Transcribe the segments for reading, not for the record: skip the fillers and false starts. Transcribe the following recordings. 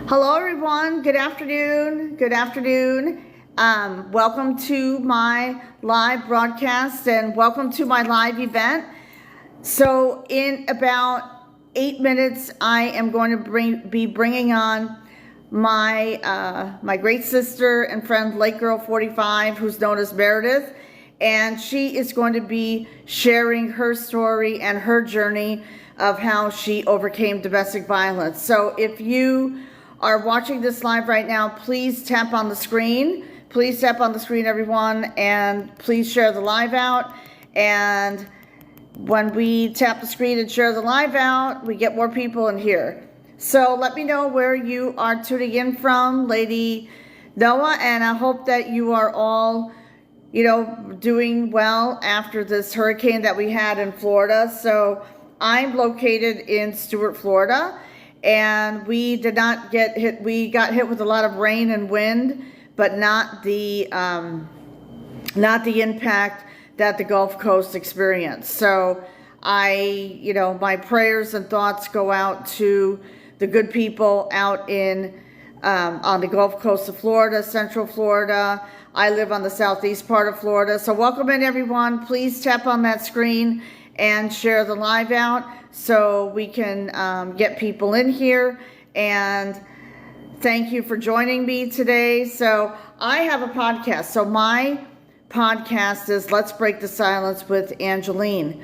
Hello, everyone. Good afternoon. Good afternoon. Welcome to my live broadcast and welcome to my live event. So in about 8 minutes, I am going to be bringing on my great sister and friend, Lake Girl 45, who's known as Meredith. And she is going to be sharing her story and her journey of how she overcame domestic violence. So if you are watching this live right now, please tap on the screen. Please tap on the screen, everyone, and please share the live out. And when we tap the screen and share the live out, we get more people in here. So let me know where you are tuning in from, Lady Noah, and I hope that you are all, doing well after this hurricane that we had in Florida. So I'm located in Stuart, Florida, and we did not get hit. We got hit with a lot of rain and wind, but not the impact that the Gulf Coast experienced. So my prayers and thoughts go out to the good people out in on the Gulf Coast of Florida, Central Florida. I live on the southeast part of Florida. So welcome in, everyone. Please tap on that screen and share the live out so we can get people in here. And thank you for joining me today. So I have a podcast. So my podcast is Let's Break the Silence with Angeline.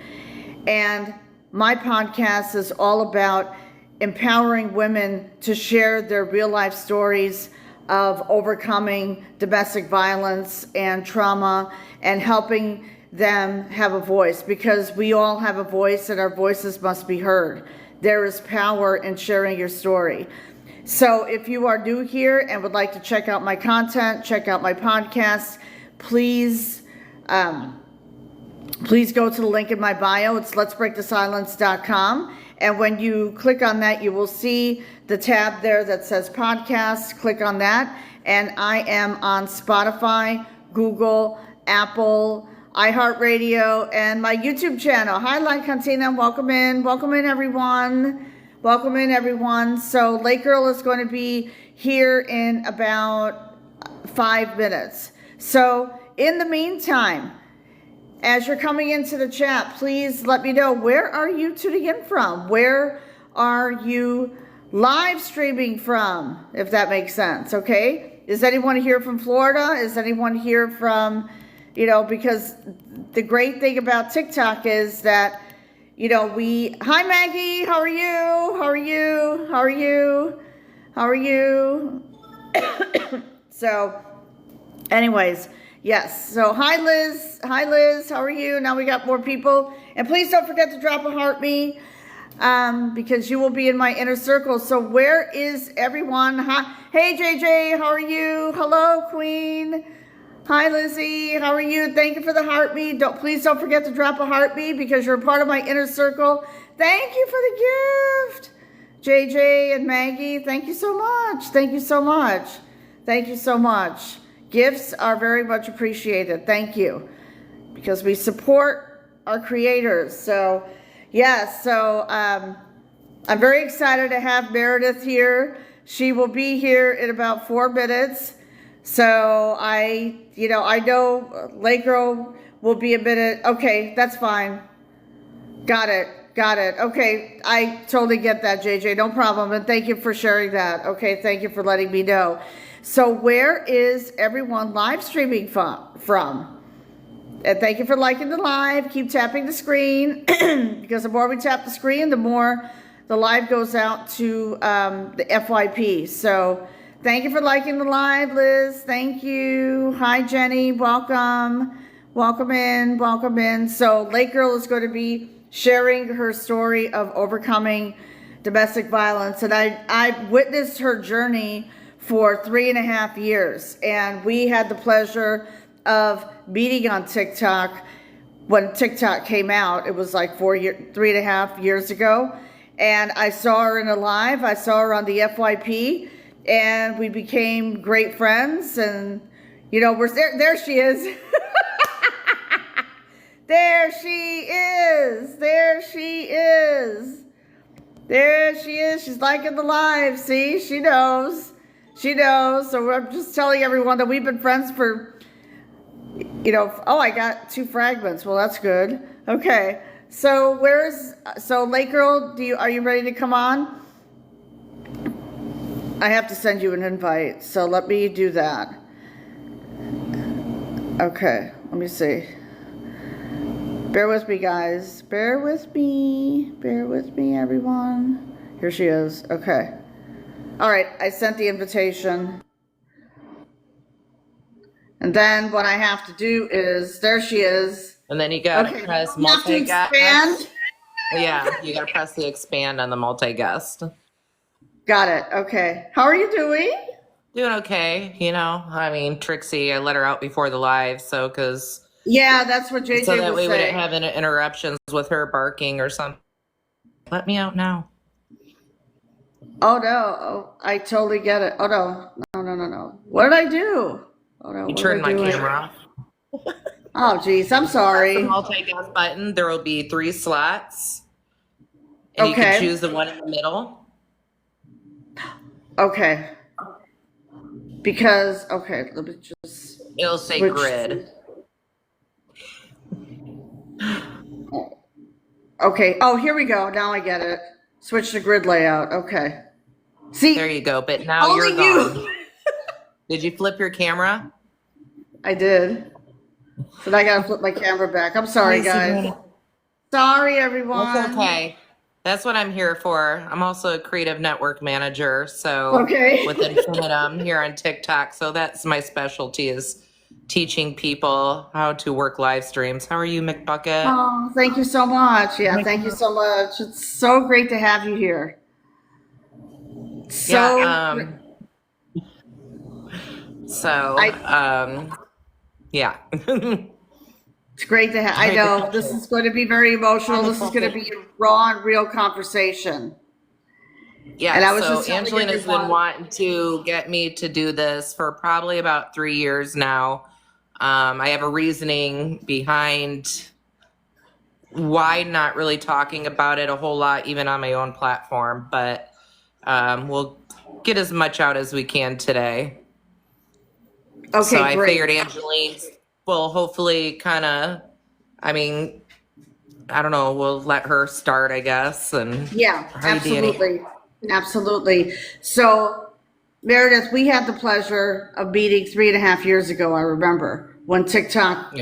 And my podcast is all about empowering women to share their real life stories of overcoming domestic violence and trauma and helping them have a voice, because we all have a voice and our voices must be heard. There is power in sharing your story. So if you are new here and would like to check out my content, check out my podcast, please go to the link in my bio. It's letsbreakthesilence.com. And when you click on that, you will see the tab there that says podcast. Click on that. And I am on Spotify, Google, Apple, iHeartRadio, and my YouTube channel. Hi, Cantina. Welcome in. Welcome in, everyone. Welcome in, everyone. So Lake Girl is going to be here in about 5 minutes. So in the meantime, as you're coming into the chat, please let me know, where are you tuning in from? Where are you live streaming from, if that makes sense, okay? Is anyone here from Florida? Is anyone here from, because the great thing about TikTok is that, hi Maggie, how are you? How are you? How are you? How are you? So, anyways, yes. So hi Liz. Hi Liz. How are you? Now we got more people. And please don't forget to drop a heart me, because you will be in my inner circle. So where is everyone? Hi. Hey JJ, how are you? Hello Queen. Hi Lizzie. How are you? Thank you for the heart me. Please don't forget to drop a heart me, because you're a part of my inner circle. Thank you for the gift. JJ and Maggie, thank you so much. Thank you so much. Thank you so much. Gifts are very much appreciated. Thank you. Because we support our creators. So, yes. So, I'm very excited to have Meredith here. She will be here in about 4 minutes. So, I know Lake Girl will be a minute. Okay, that's fine. Got it. Got it. Okay, I totally get that, JJ. No problem. And thank you for sharing that. Okay, thank you for letting me know. So where is everyone live streaming from? And thank you for liking the live. Keep tapping the screen, because the more we tap the screen, the more the live goes out to the FYP. So thank you for liking the live, Liz. Thank you. Hi, Jenny. Welcome. Welcome in. Welcome in. So Lake Girl is going to be sharing her story of overcoming domestic violence. And I witnessed her journny for 3.5 years. And we had the pleasure of meeting on TikTok when TikTok came out. It was like 3.5 years ago. And I saw her in a live. I saw her on the FYP. And we became great friends. And, there she is. There she is. There she is. There she is. She's liking the live. See, she knows. She knows. So I'm just telling everyone that we've been friends for, oh, I got 2 fragments. Well, that's good. Okay. So Lake Girl, are you ready to come on? I have to send you an invite. So let me do that. Okay. Let me see. Bear with me, guys. Bear with me. Bear with me, everyone. Here she is. Okay. All right. I sent the invitation. And then what I have to do is, there she is. And then you got to press multi-guest. Yeah, you got to press the expand on the multi-guest. Got it. Okay. How are you doing? Doing okay. I mean, Trixie, I let her out before the live, because yeah, that's what JJ so that was we saying. Wouldn't have any interruptions with her barking or something. Let me out now. Oh no! Oh, I totally get it. Oh no! No! What did I do? Oh no! You turned my camera off. Oh geez, I'm sorry. The multi-guest button. There will be 3 slots, and you can choose the one in the middle. Okay. Because let me just. It'll say grid. Okay. Oh, here we go. Now I get it. Switch to grid layout. Okay. See. There you go. But now you're gone. Did you flip your camera? I did. So I gotta flip my camera back. I'm sorry, guys. Sorry, everyone. That's okay. That's what I'm here for. I'm also a creative network manager. So with Infinitum here on TikTok. So that's my specialty, is teaching people how to work live streams. How are you, McBucket? Oh, thank you so much. Yeah, thank you so much. It's so great to have you here. Yeah. It's great to have. I know this is going to be very emotional. This is going to be a raw and real conversation. Yeah. And I was so Angelina's been wanting to get me to do this for probably about 3 years now. I have a reasoning behind why not really talking about it a whole lot, even on my own platform, but we'll get as much out as we can today. Okay, so I figured Angeline will hopefully kind of, I don't know, we'll let her start, I guess. And yeah, absolutely. Absolutely. So Meredith, we had the pleasure of meeting 3.5 years ago, I remember, when TikTok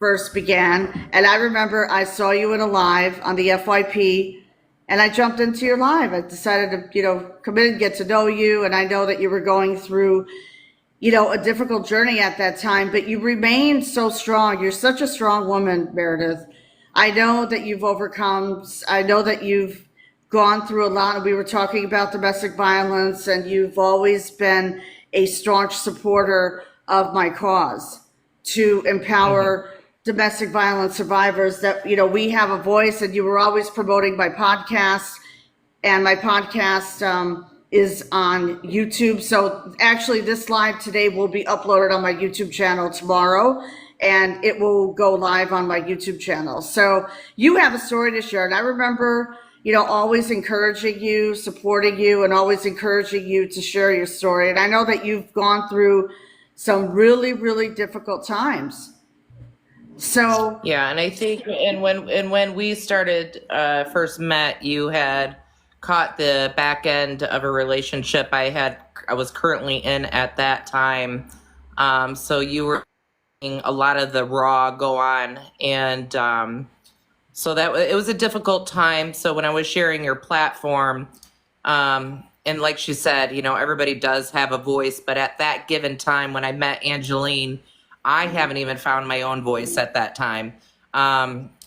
first began. And I remember I saw you in a live on the FYP, and I jumped into your live. I decided to, come in and get to know you. And I know that you were going through, a difficult journey at that time, but you remained so strong. You're such a strong woman, Meredith. I know that you've overcome, I know that you've gone through a lot. We were talking about domestic violence, and you've always been a staunch supporter of my cause to empower domestic violence survivors, that, we have a voice. And you were always promoting my podcast, and my podcast is on YouTube. So actually this live today will be uploaded on my YouTube channel tomorrow, and it will go live on my YouTube channel. So you have a story to share. And I remember, always encouraging you, supporting you, and always encouraging you to share your story. And I know that you've gone through some really, really difficult times. So yeah, and I think, and when we started first met, you had caught the back end of a relationship I was currently in at that time. So you were seeing a lot of the raw go on, and so it was a difficult time. So when I was sharing your platform, and like she said, everybody does have a voice, but at that given time when I met Angeline, I haven't even found my own voice at that time.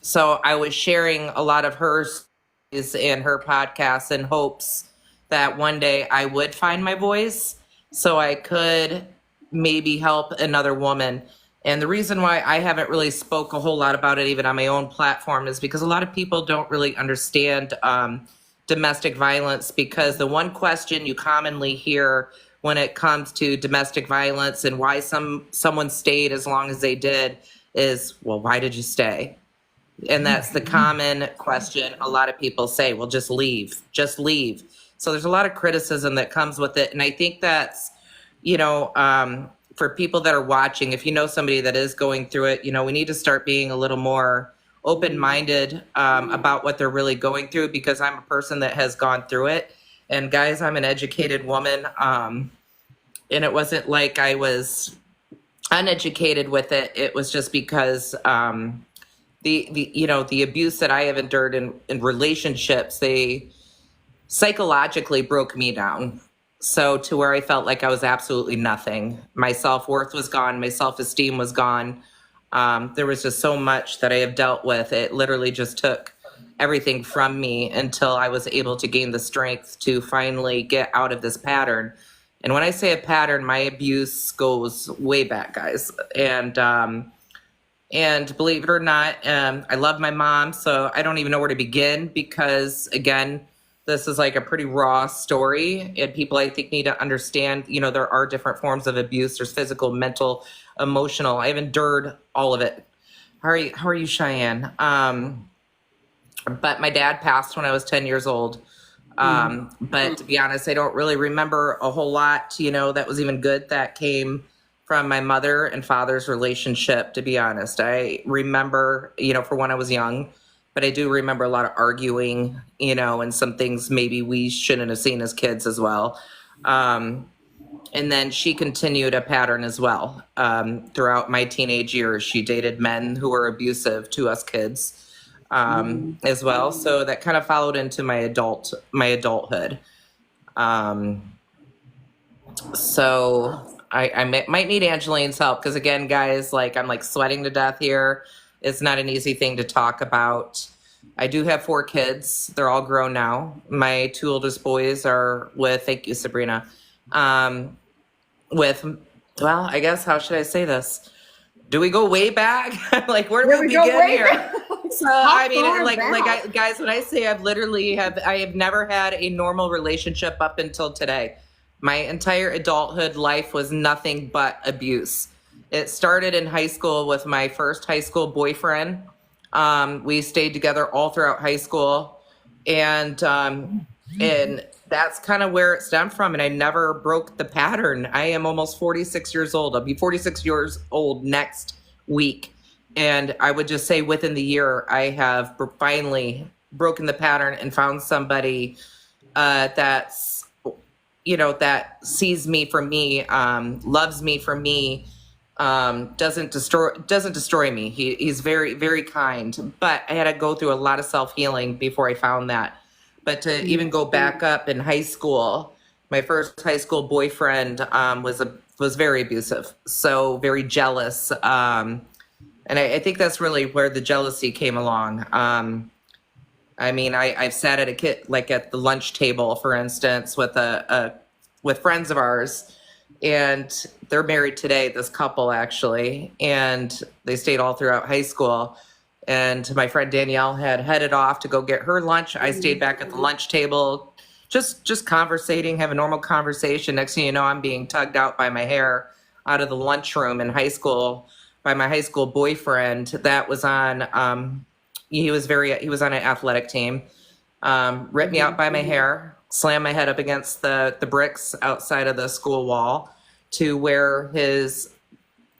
So I was sharing a lot of her stories in her podcast in hopes that one day I would find my voice so I could maybe help another woman. And the reason why I haven't really spoke a whole lot about it even on my own platform is because a lot of people don't really understand domestic violence, because the one question you commonly hear when it comes to domestic violence and why someone stayed as long as they did is, well, why did you stay? And that's the common question a lot of people say, well, just leave, just leave. So there's a lot of criticism that comes with it. And I think that's, for people that are watching, if you know somebody that is going through it, we need to start being a little more open-minded about what they're really going through, because I'm a person that has gone through it. And guys, I'm an educated woman. And it wasn't like I was uneducated with it. It was just because the abuse that I have endured in relationships, they psychologically broke me down. So to where I felt like I was absolutely nothing. My self-worth was gone. My self-esteem was gone. There was just so much that I have dealt with. It literally just took everything from me until I was able to gain the strength to finally get out of this pattern. And when I say a pattern, my abuse goes way back, guys. And believe it or not, I love my mom, so I don't even know where to begin, because again, this is like a pretty raw story, and people, I think, need to understand, there are different forms of abuse. There's physical, mental, emotional. I've endured all of it. How are you, Cheyenne? But my dad passed when I was 10 years old. But to be honest, I don't really remember a whole lot, that was even good that came from my mother and father's relationship, to be honest. I remember, for when I was young, but I do remember a lot of arguing, and some things maybe we shouldn't have seen as kids as well. And then she continued a pattern as well. Throughout my teenage years, she dated men who were abusive to us kids as well. So that kind of followed into my adulthood. So I might need Angeline's help, because again, guys, I'm sweating to death here. It's not an easy thing to talk about. I do have 4 kids. They're all grown now. My 2 oldest boys are thank you, Sabrina, well, I guess, how should I say this? Do we go way back? Where do we begin here? So, I mean, guys, when I say I have never had a normal relationship up until today. My entire adulthood life was nothing but abuse. It started in high school with my first high school boyfriend. We stayed together all throughout high school, and that's kind of where it stemmed from. And I never broke the pattern. I am almost 46 years old. I'll be 46 years old next week. And I would just say within the year, I have finally broken the pattern and found somebody that's, that sees me for me, loves me for me, doesn't destroy me. He's very, very kind. But I had to go through a lot of self-healing before I found that. But to even go back up in high school, my first high school boyfriend was very abusive, so very jealous. And I think that's really where the jealousy came along. I mean, I've sat at at the lunch table, for instance, with with friends of ours, and they're married today, this couple actually, and they stayed all throughout high school. And my friend Danielle had headed off to go get her lunch. I stayed back at the lunch table, just conversating, have a normal conversation. Next thing you know, I'm being tugged out by my hair out of the lunchroom in high school by my high school boyfriend that was on, he was on an athletic team, ripped me out by my hair, slammed my head up against the bricks outside of the school wall, to where his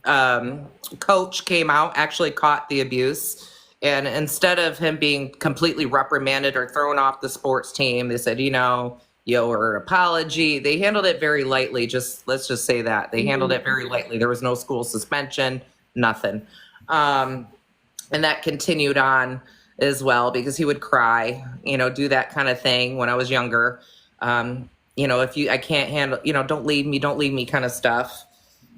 coach came out, actually caught the abuse. And instead of him being completely reprimanded or thrown off the sports team, they said, you owe her an apology. They handled it very lightly. Let's just say that. They handled it very lightly. There was no school suspension, nothing. And that continued on as well, because he would cry, do that kind of thing when I was younger. I can't handle, don't leave me kind of stuff.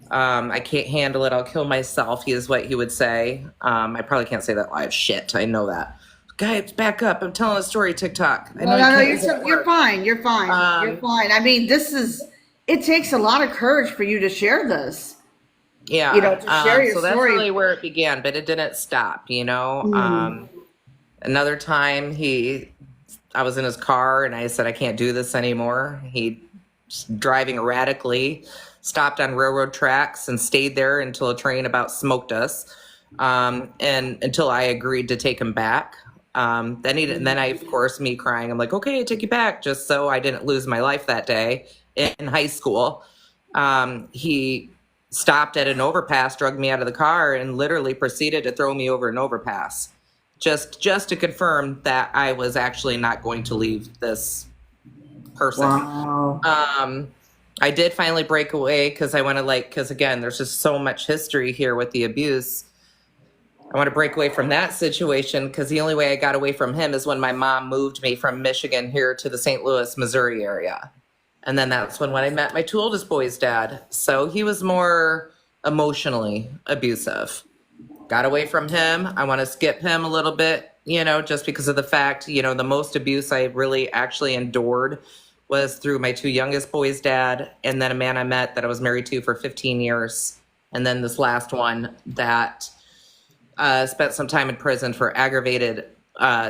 I can't handle it. I'll kill myself. Is what he would say. I probably can't say that live. Shit. I know that. Guys, back up. I'm telling a story, TikTok. No, you're fine. You're fine. You're fine. I mean, it takes a lot of courage for you to share this. Yeah. To share your so that's story. really where it began, but it didn't stop, Another time I was in his car and I said, I can't do this anymore. He driving erratically, stopped on railroad tracks and stayed there until a train about smoked us. and until I agreed to take him back. Then I, of course, me crying, I'm like, okay, I take you back, just so I didn't lose my life that day in high school. He stopped at an overpass, drugged me out of the car, and literally proceeded to throw me over an overpass, just to confirm that I was actually not going to leave this person. Wow. I did finally break away because I want to because again, there's just so much history here with the abuse. I want to break away from that situation because the only way I got away from him is when my mom moved me from Michigan here to the St. Louis, Missouri area. And then that's when I met my two oldest boys' dad. So he was more emotionally abusive. Got away from him. I want to skip him a little bit, just because of the fact, the most abuse I really actually endured was through my two youngest boys' dad, and then a man I met that I was married to for 15 years. And then this last one that spent some time in prison for aggravated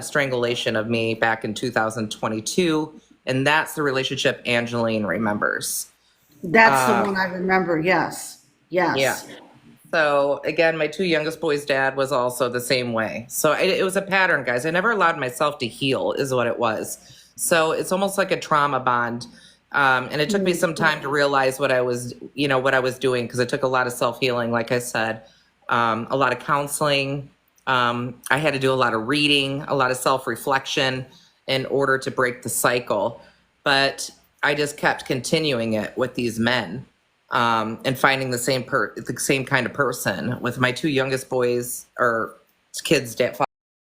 strangulation of me back in 2022. And that's the relationship Angeline remembers. That's the one I remember. Yes. Yes. Yeah. So again, my two youngest boys' dad was also the same way. So it was a pattern, guys. I never allowed myself to heal, is what it was. So it's almost like a trauma bond. And it took me some time to realize what I was doing, because it took a lot of self-healing, like I said, a lot of counseling. I had to do a lot of reading, a lot of self-reflection in order to break the cycle. But I just kept continuing it with these men. And finding the same kind of person with my two youngest boys or kids'